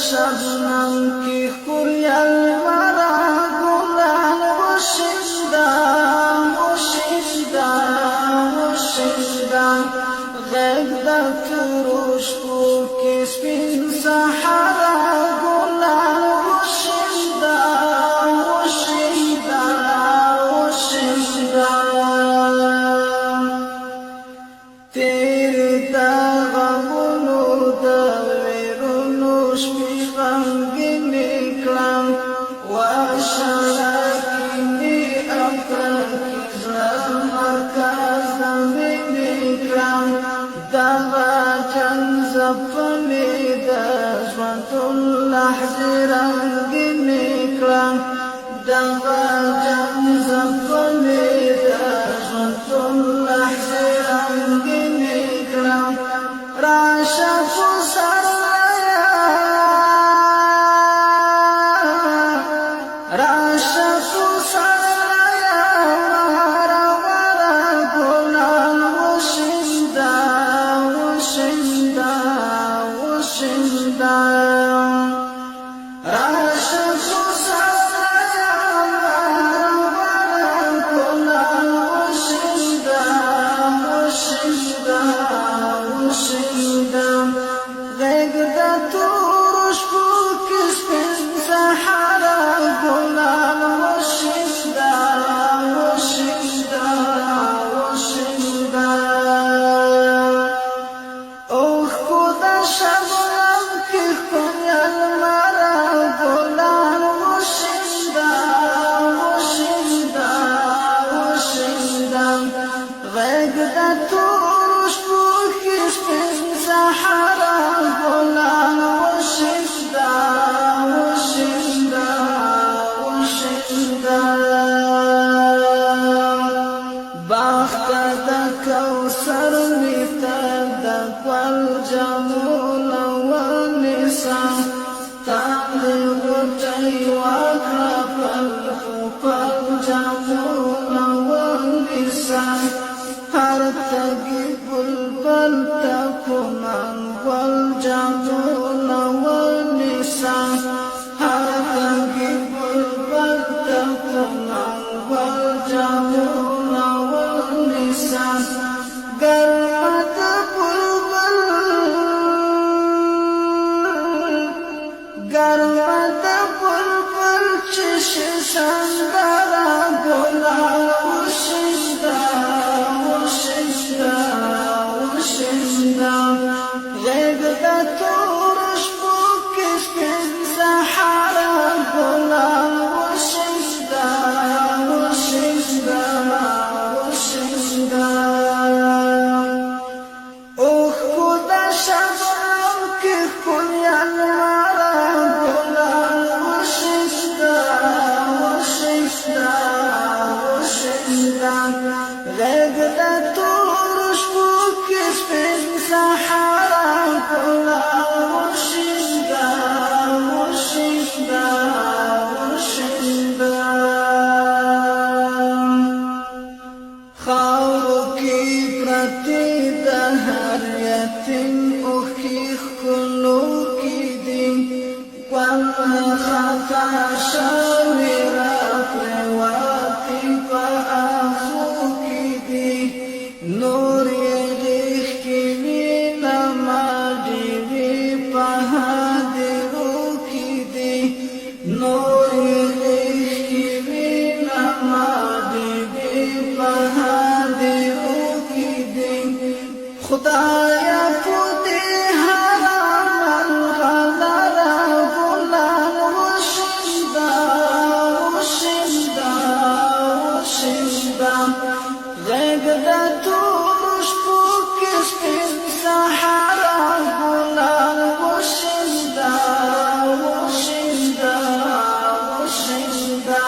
शबनम की कुरियल मरा गुलाल मुशिदा मुशिदा मुशिदा गैदा फुरुश को किस्मिन सहारा गुलाल मुशिदा मुशिदा मुशिदा तेरे दागों दवेरुनुश भी रंगीन निकलां वाशलाकिनी अकल की ज़मकाज़ में निकलां दावा जंज़फ़ने दज़वतुल्लाह रंगीन निकलां दावा जंज़फ़ने दज़वतुल्लाह रंगीन निकलां राशा फुसरया राशा फुसरया मारा मारा गुलाल मुशिदा मुशिदा मुशिदा राशा फुसरया मारा मारा गुलाल मुशिदा मुशिदा मुशिदा गैदा तुरुश को किस्मिन सहारा गुलाल मुशिदा मुशिदा मुशिदा ओ खुदा शबनम की कुरियल मरा गुलाल मुशिदा मुशिदा मुशिदा गैदा तुरुश को किस्मिन सहारा गुलाल मुशिदा मुशिदा मुशिदा बाख्ता कौसर मितदक والجمول والنساء تعلق وأقرب الحب الجمول والنساء أرتقب البلدكما والجمول والنساء أرتقب البلدكما والجمول والنساء قربت بلبل قربت بلبل چش سندرا گلال مشدا مشدا مشدا غيبتا تورش بوكس من سحارا گلال مشدا مشدا مشدا اوه خدا شبنم کی کنیل مارا گلال مشدا مشدا مشدا غيبتا تورش بوكس من سحارا گلال مشدا مشدا مشدا خاورو کی پرتی دهر یتیم اوخی خلو کی دی والله خطا شاوی را پرواتی پا آخو کی دی نور یلیخ کی مینا مادی وی پا حادرو کی دی نور یلیخ کی مینا مادی وی پا حادرو کی دی خدایا پوتی حرام الغلرا غلال مشدا مشدا مشدا غيبدا تورش بوكس من سحرا غلال مشدا مشدا مشدا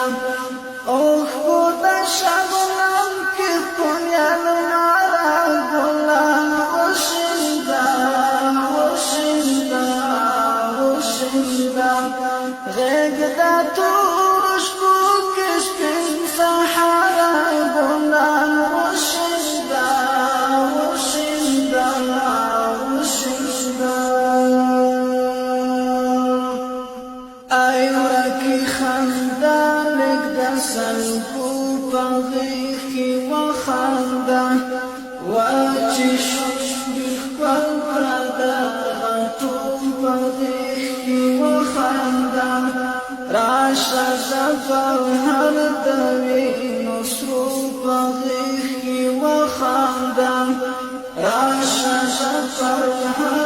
او خدا شبنم کی کنیل مارا غلال مشدا مشدا مشدا غيبدا تورش بوكس من سحرا غلال مشدا مشدا مشدا وخاندا واچی شوی خپل پردا غټو پدې وخاندا راشه زفر هر دوی نصرو پدې وخاندا راشه زفر هر